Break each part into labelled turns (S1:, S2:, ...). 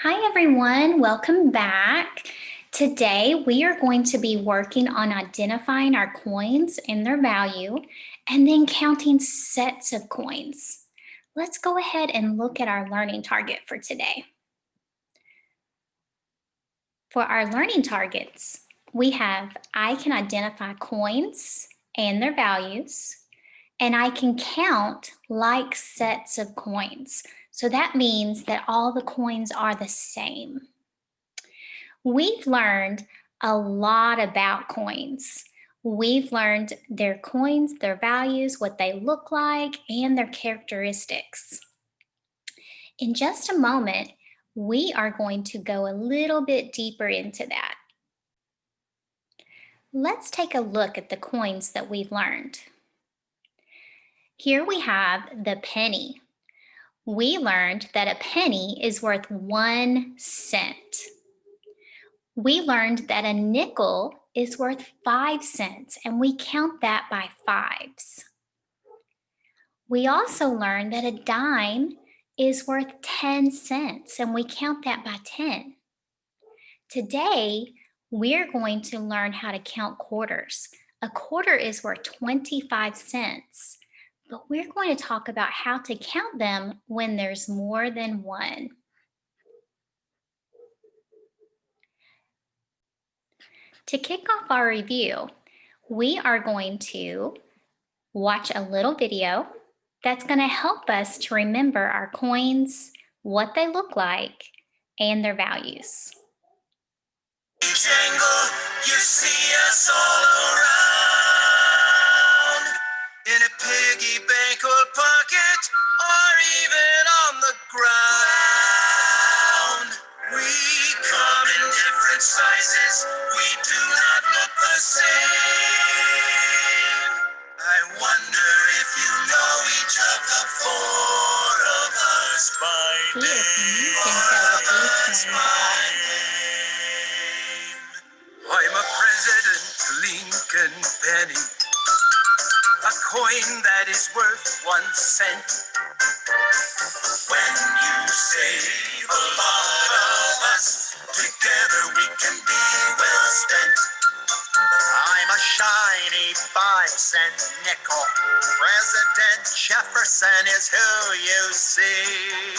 S1: Hi everyone, welcome back. Today we are going to be working on identifying our coins and their value and then counting sets of coins. Let's go ahead and look at our learning target for today. For our learning targets, we have I can identify coins and their values, and I can count like sets of coins. So that means that all the coins are the same. We've learned a lot about coins. We've learned their coins, their values, what they look like, and their characteristics. In just a moment, we are going to go a little bit deeper into that. Let's take a look at the coins that we've learned. Here we have the penny. We learned that a penny is worth 1 cent. We learned that a nickel is worth 5 cents, and we count that by fives. We also learned that a dime is worth 10 cents, and we count that by 10. Today, we're going to learn how to count quarters. A quarter is worth 25 cents, but we're going to talk about how to count them when there's more than one. To kick off our review, we are going to watch a little video that's going to help us to remember our coins, what they look like, and their values.
S2: Jangle, you see us all around. In a piggy bank or pocket, or even on the ground. We come in different sizes, we do not look the same. I wonder if you know each of the four of us by
S1: See if you
S2: name.
S1: can tell what these coins are.
S2: I'm a President Lincoln penny, a coin that is worth 1 cent. When you save a lot of us, together we can be well spent. I'm a shiny 5-cent nickel. President Jefferson is who you see.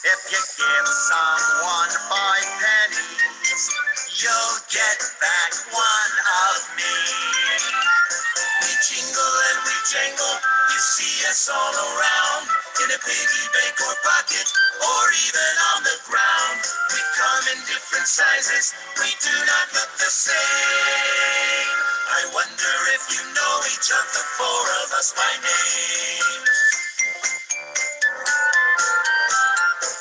S2: If you give someone 5 pennies, you'll get back one of me. We jingle and we jangle, you see us all around. In a piggy bank or pocket, or even on the ground. We come in different sizes, we do not look the same. I wonder if you know each of the four of us by name.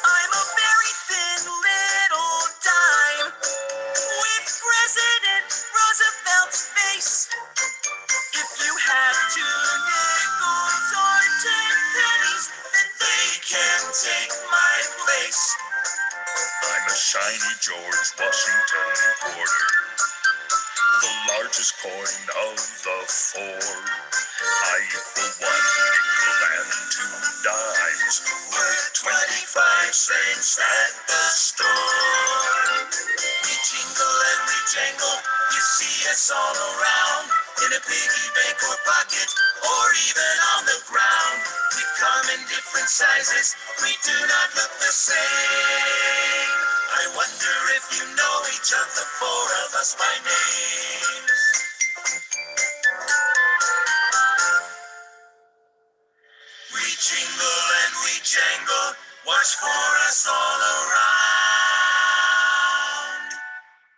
S2: I'm a very thin little dime with President Roosevelt's face. If you have 2 nickels or 10 pennies, then they can take my place. I'm a shiny George Washington quarter, the largest coin of the four. I equal 1 nickel and 2 dimes, worth 25 cents at the store. We jingle and we jangle, you see us all around. In a piggy bank or pocket, or even on the ground. We come in different sizes, we do not look the same. I wonder if you know each of the four of us by name. We jingle and we jangle, watch for us all around.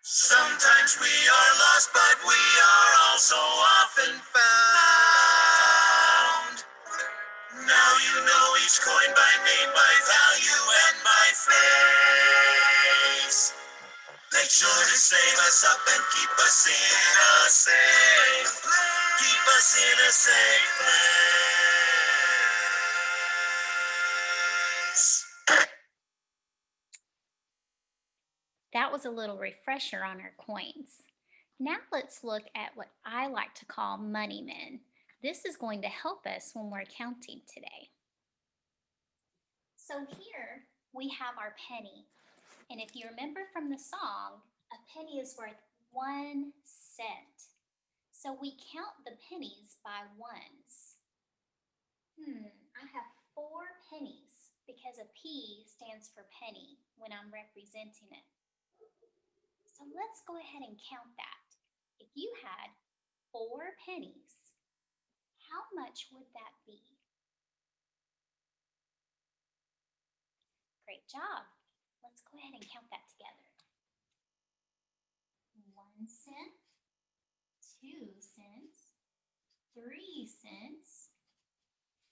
S2: Sometimes we are lost, but we are also often found. Now you know each coin by name, by value, and by face. Make sure to save us up and keep us in a safe place. Keep us in a safe place.
S1: That was a little refresher on our coins. Now let's look at what I like to call money men. This is going to help us when we're counting today. So here we have our penny, And if you remember from the song, a penny is worth 1 cent. So we count the pennies by ones. I have 4 pennies because a P stands for penny when I'm representing it. So let's go ahead and count that. If you had 4 pennies, how much would that be? Great job. Let's go ahead and count that together. 1 cent, 2 cents, 3 cents,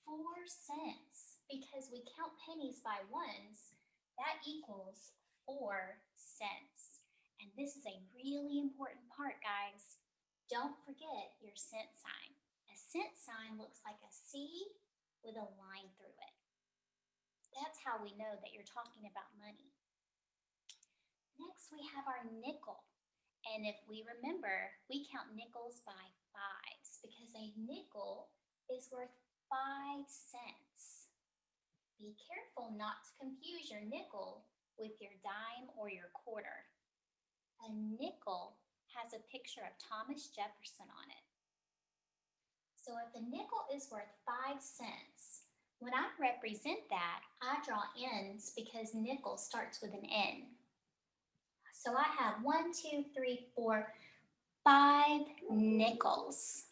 S1: 4 cents. Because we count pennies by ones, that equals 4 cents. And this is a really important part, guys. Don't forget your cent sign. A cent sign looks like a C with a line through it. That's how we know that you're talking about money. Next, we have our nickel. And if we remember, we count nickels by fives because a nickel is worth 5 cents. Be careful not to confuse your nickel with your dime or your quarter. A nickel has a picture of Thomas Jefferson on it. So if a nickel is worth 5 cents, when I represent that, I draw ends because nickel starts with an N. So I have 1, 2, 3, 4, 5 nickels.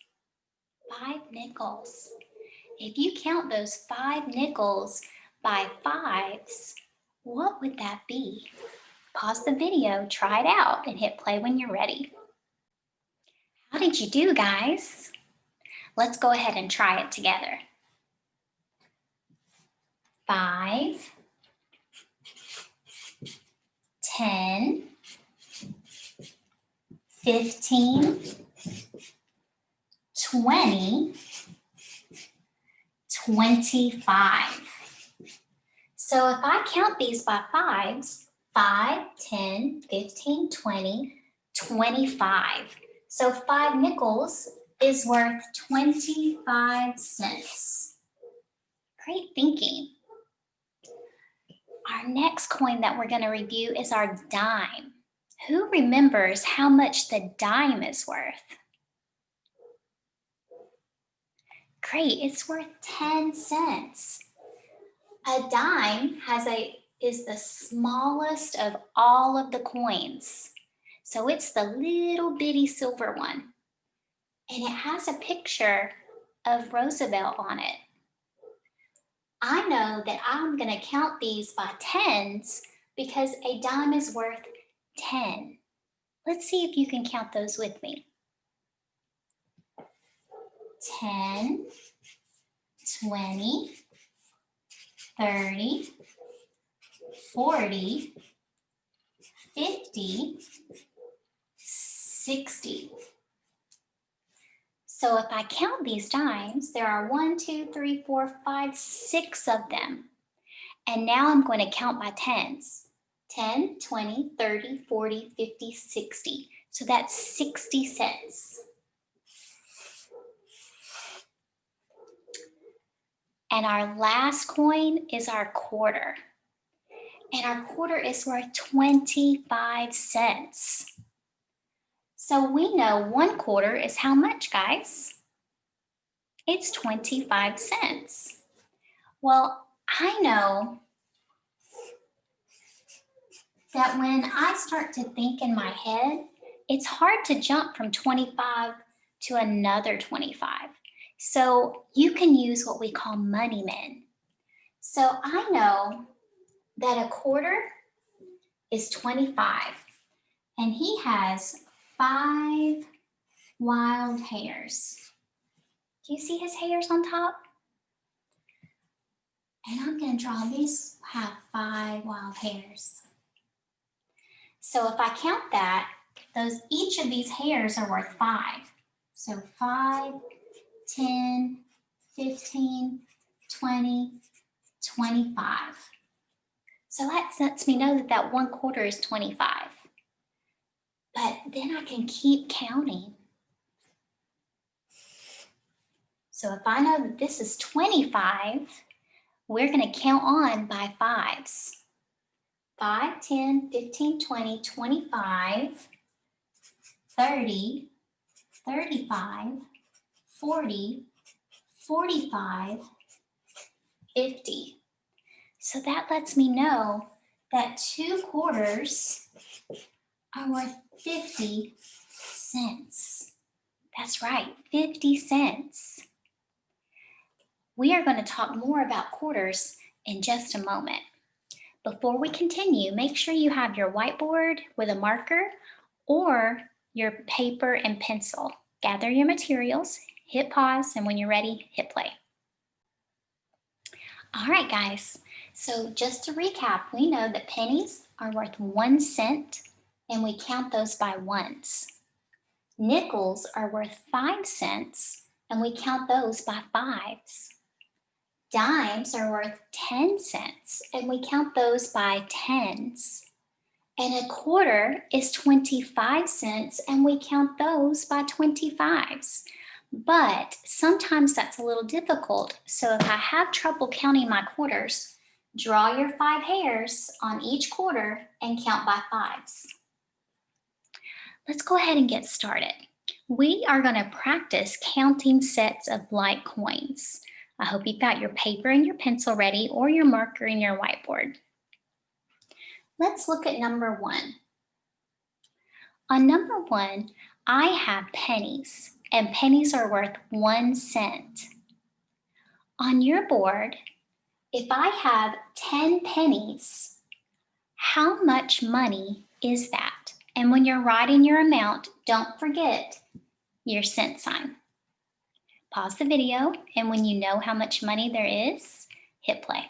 S1: 5 nickels. If you count those 5 nickels by fives, what would that be? Pause the video, try it out, and hit play when you're ready. How did you do, guys? Let's go ahead and try it together. 5, 10, 15, 20, 25. So if I count these by fives, 5, 10, 15, 20, 25. So 5 nickels is worth 25 cents. Great thinking. Our next coin that we're going to review is our dime. Who remembers how much the dime is worth? Great, it's worth 10 cents. A dime is the smallest of all of the coins. So it's the little bitty silver one. And it has a picture of Roosevelt on it. I know that I'm going to count these by tens because a dime is worth 10. Let's see if you can count those with me. 10, 20, 30, 40, 50, 60. So if I count these dimes, there are 1, 2, 3, 4, 5, 6 of them. And now I'm going to count my tens. 10, 20, 30, 40, 50, 60. So that's 60 cents. And our last coin is our quarter. And our quarter is worth 25 cents. So we know 1 quarter is how much, guys? It's 25 cents. Well, I know that when I start to think in my head, it's hard to jump from 25 to another 25. So you can use what we call money men. So I know that a quarter is 25, and he has 5 wild hairs. Do you see his hairs on top? And I'm going to draw these have 5 wild hairs. So if I count that, each of these hairs are worth 5. So 5, 10, 15, 20, 25. So that lets me know that 1 quarter is 25. But then I can keep counting. So if I know that this is 25, we're going to count on by fives. 5, 10, 15, 20, 25, 30, 35, 40, 45, 50. So that lets me know that 2 quarters are worth 50 cents. That's right, 50 cents. We are going to talk more about quarters in just a moment. Before we continue, make sure you have your whiteboard with a marker or your paper and pencil. Gather your materials, hit pause, and when you're ready, hit play. All right, guys. So just to recap, we know that pennies are worth 1 cent, and we count those by ones. Nickels are worth 5 cents, and we count those by fives. Dimes are worth 10 cents, and we count those by tens. And a quarter is 25 cents, and we count those by 25s. But sometimes that's a little difficult. So if I have trouble counting my quarters, draw your 5 hairs on each quarter and count by fives. Let's go ahead and get started. We are going to practice counting sets of like coins. I hope you've got your paper and your pencil ready or your marker and your whiteboard. Let's look at number 1. On number 1, I have pennies, and pennies are worth 1 cent. On your board, if I have 10 pennies, how much money is that? And when you're writing your amount, don't forget your cent sign. Pause the video, and when you know how much money there is, hit play.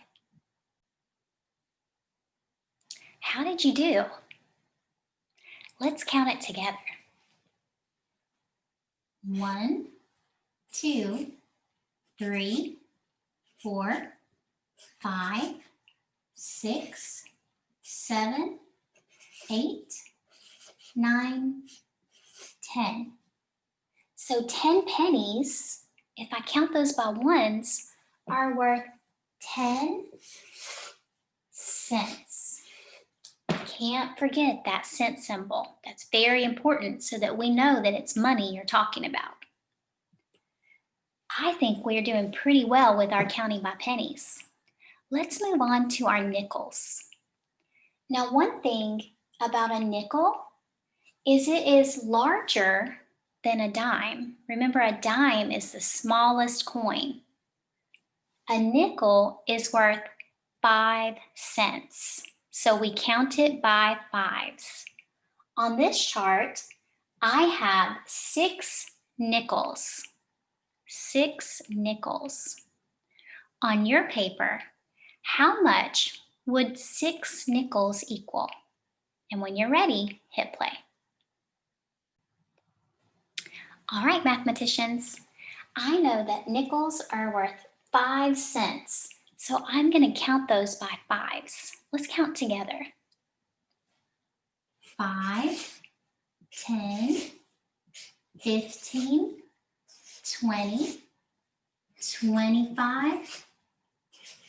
S1: How did you do? Let's count it together. 1, 2, 3, 4, 5, 6, 7, 8, 9, 10. So 10 pennies, if I count those by ones, are worth 10 cents. Can't forget that cent symbol. That's very important so that we know that it's money you're talking about. I think we're doing pretty well with our counting by pennies. Let's move on to our nickels. Now, one thing about a nickel is it is larger than a dime. Remember, a dime is the smallest coin. A nickel is worth 5 cents. So we count it by fives. On this chart, I have 6 nickels. 6 nickels. On your paper, how much would 6 nickels equal? And when you're ready, hit play. All right, mathematicians, I know that nickels are worth 5 cents. So I'm going to count those by fives. Let's count together. 5, 10, 15, 20, 25,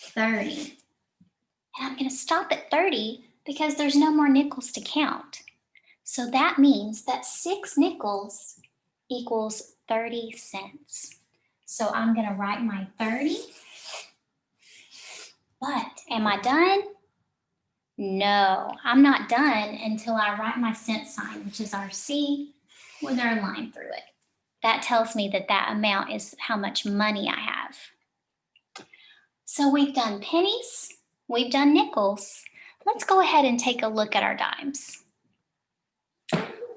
S1: 30. And I'm going to stop at 30 because there's no more nickels to count. So that means that 6 nickels equals 30 cents. So I'm going to write my 30. But am I done? No, I'm not done until I write my cent sign, which is our C with our line through it. That tells me that that amount is how much money I have. So we've done pennies, we've done nickels. Let's go ahead and take a look at our dimes.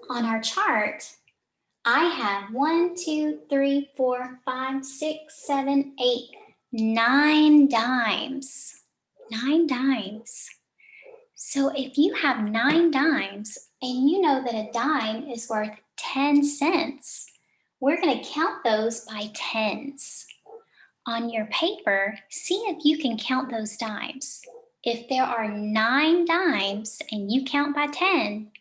S1: On our chart, I have 1, 2, 3, 4, 5, 6, 7, 8, 9 dimes. 9 dimes. So if you have 9 dimes and you know that a dime is worth 10 cents, we're going to count those by tens. On your paper, see if you can count those dimes. If there are 9 dimes and you count by 10,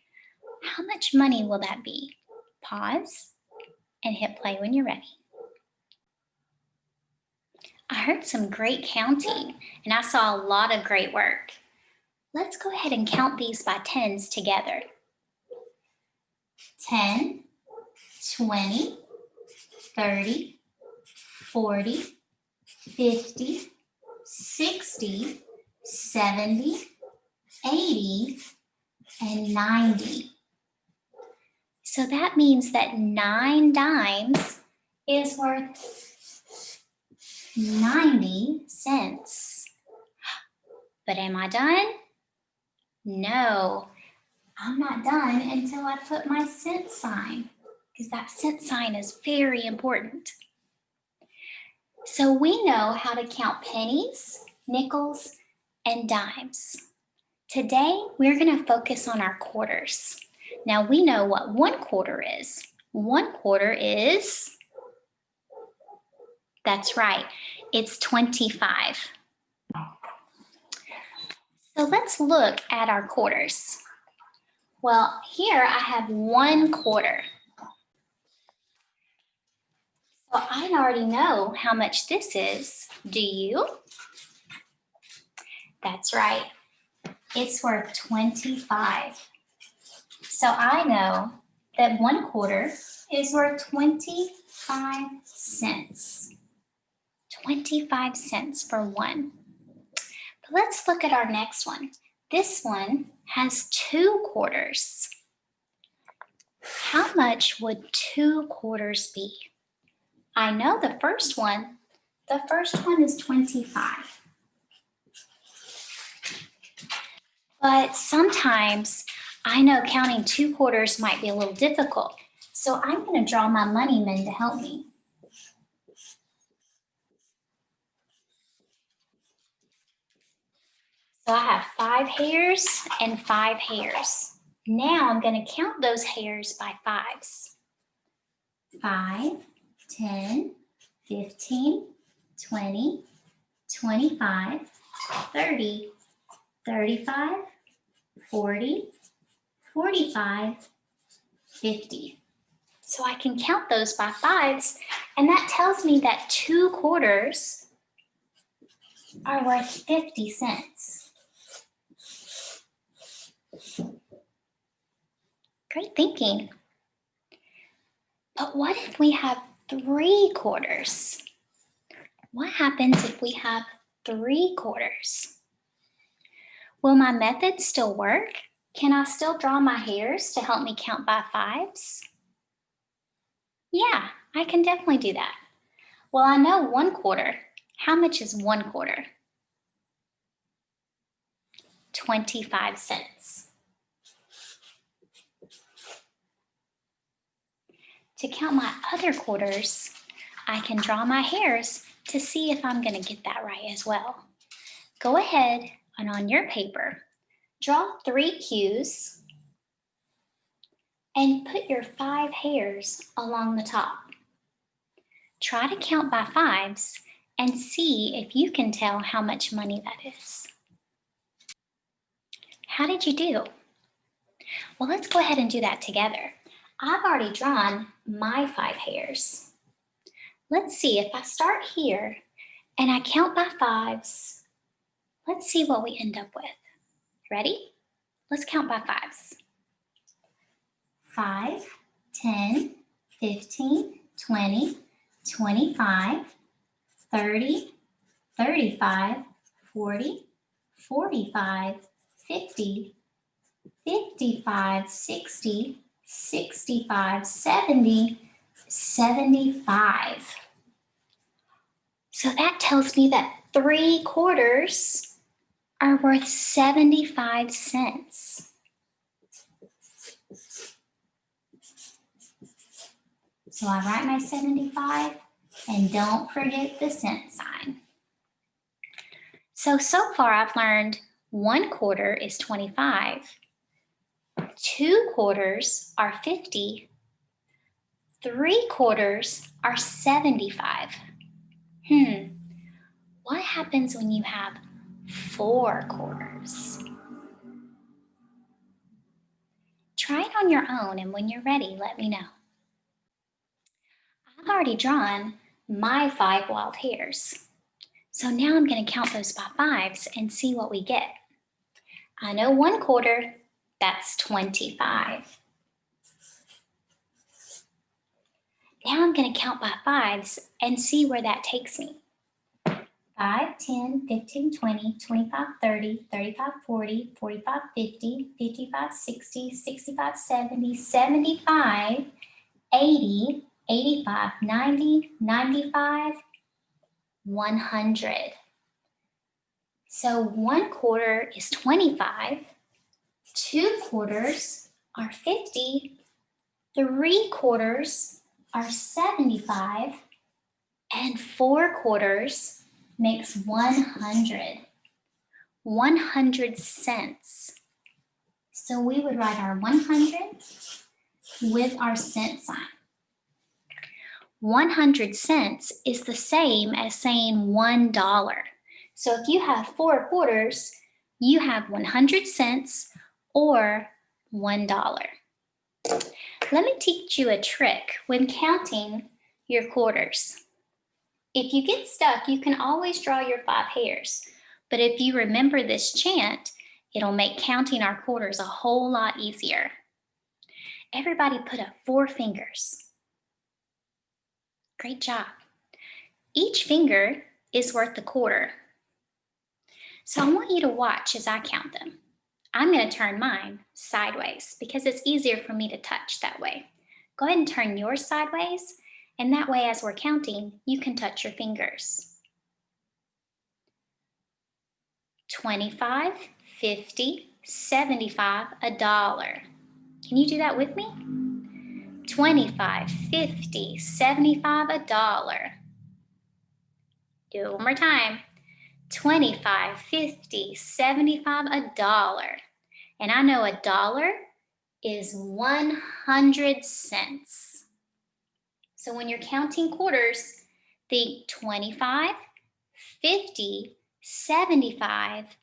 S1: how much money will that be? Pause and hit play when you're ready. I heard some great counting and I saw a lot of great work. Let's go ahead and count these by tens together. 10, 20, 30, 40, 50, 60, 70, 80, and 90. So that means that 9 dimes is worth 90 cents. But am I done? No, I'm not done until I put my cent sign, because that cent sign is very important. So we know how to count pennies, nickels, and dimes. Today, we're going to focus on our quarters. Now we know what 1 quarter is. 1 quarter is, that's right, it's 25. So let's look at our quarters. Well, here I have 1 quarter. So I already know how much this is. Do you? That's right. It's worth 25. So I know that 1 quarter is worth 25 cents. 25 cents for 1. But let's look at our next one. This one has 2 quarters. How much would 2 quarters be? I know the first one. The first one is 25. But sometimes I know counting 2 quarters might be a little difficult. So I'm going to draw my money men to help me. So I have 5 hairs and 5 hairs. Now I'm going to count those hairs by 5s. 5, 10, 15, 20, 25, 30, 35, 40, 45, 50. So I can count those by 5s, and that tells me that 2 quarters are worth 50 cents. Great thinking. But what if we have 3 quarters? What happens if we have 3 quarters? Will my method still work? Can I still draw my hairs to help me count by 5s? Yeah, I can definitely do that. Well, I know 1 quarter. How much is 1 quarter? 25 cents. To count my other quarters, I can draw my hairs to see if I'm going to get that right as well. Go ahead and on your paper, draw 3 Q's and put your 5 hairs along the top. Try to count by 5s and see if you can tell how much money that is. How did you do? Well, let's go ahead and do that together. I've already drawn my 5 hairs. Let's see, if I start here and I count by 5s, let's see what we end up with. Ready? Let's count by 5s. 5, 10, 15, 20, 25, 30, 35, 40, 45, 50, 55, 60, 65, 70, 75. So that tells me that 3 quarters are worth 75 cents. So I write my 75 and don't forget the cent sign. So far I've learned 1 quarter is 25. 2 quarters are 50. 3 quarters are 75. What happens when you have 4 quarters? Try it on your own, and when you're ready, let me know. I've already drawn my 5 wild hairs. So now I'm going to count those by 5s and see what we get. I know 1/4, that's 25. Now I'm going to count by fives and see where that takes me. 5, 10, 15, 20, 25, 30, 35, 40, 45, 50, 55, 60, 65, 70, 75, 80, 85, 90, 95, 100. So 1/4 is 25, 2/4 are 50, 3/4 are 75, and 4/4 makes 100. 100 cents. So we would write our 100 with our cent sign. 100 cents is the same as saying $1. So if you have 4/4, you have 100 cents or $1. Let me teach you a trick when counting your quarters. If you get stuck, you can always draw your 5 hairs. But if you remember this chant, it'll make counting our quarters a whole lot easier. Everybody put up 4 fingers. Great job. Each finger is worth a quarter. So I want you to watch as I count them. I'm going to turn mine sideways because it's easier for me to touch that way. Go ahead and turn yours sideways, and that way as we're counting, you can touch your fingers. 25, 50, 75, $1. Can you do that with me? 25, 50, 75, $1. Do it one more time. 25, 50, 75, $1. And I know $1 is 100 cents. So when you're counting quarters, think 25, 50, 75,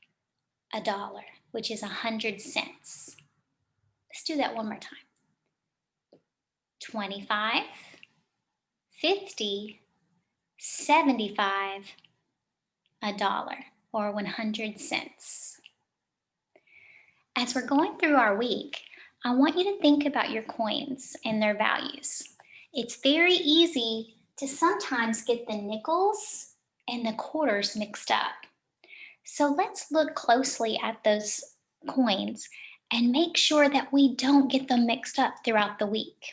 S1: $1, which is 100 cents. Let's do that one more time. 25, 50, 75, $1, or 100 cents. As we're going through our week, I want you to think about your coins and their values. It's very easy to sometimes get the nickels and the quarters mixed up. So let's look closely at those coins and make sure that we don't get them mixed up throughout the week.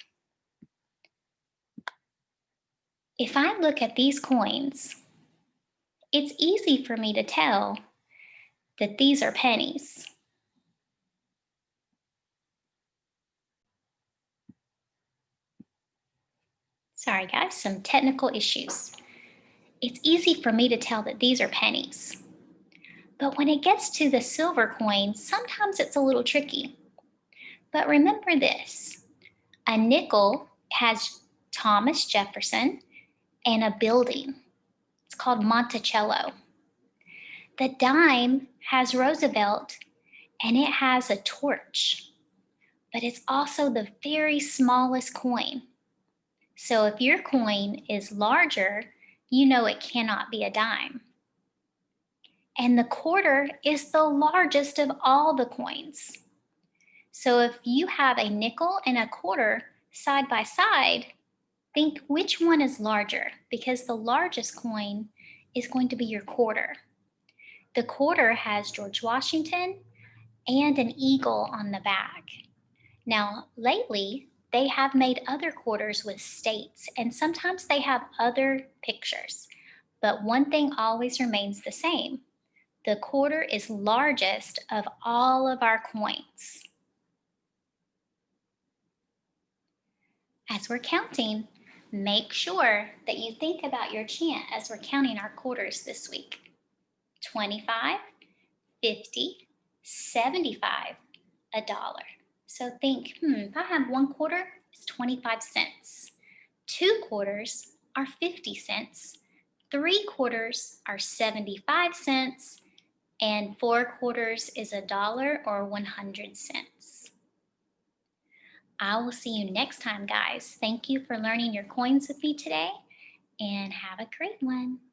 S1: If I look at these coins, it's easy for me to tell that these are pennies. Sorry guys, some technical issues. It's easy for me to tell that these are pennies. But when it gets to the silver coins, sometimes it's a little tricky. But remember this, a nickel has Thomas Jefferson and a building. It's called Monticello. The dime has Roosevelt and it has a torch, but it's also the very smallest coin. So if your coin is larger, you know it cannot be a dime. And the quarter is the largest of all the coins. So if you have a nickel and a quarter side by side, think which one is larger, because the largest coin is going to be your quarter. The quarter has George Washington and an eagle on the back. Now, lately, they have made other quarters with states, and sometimes they have other pictures. But one thing always remains the same. The quarter is largest of all of our coins. As we're counting, make sure that you think about your chant as we're counting our quarters this week. 25, 50, 75, $1. So think, if I have 1/4, it's 25 cents. 2/4 are 50 cents. 3/4 are 75 cents. And 4/4 is $1 or 100 cents. I will see you next time, guys. Thank you for learning your coins with me today, and have a great one.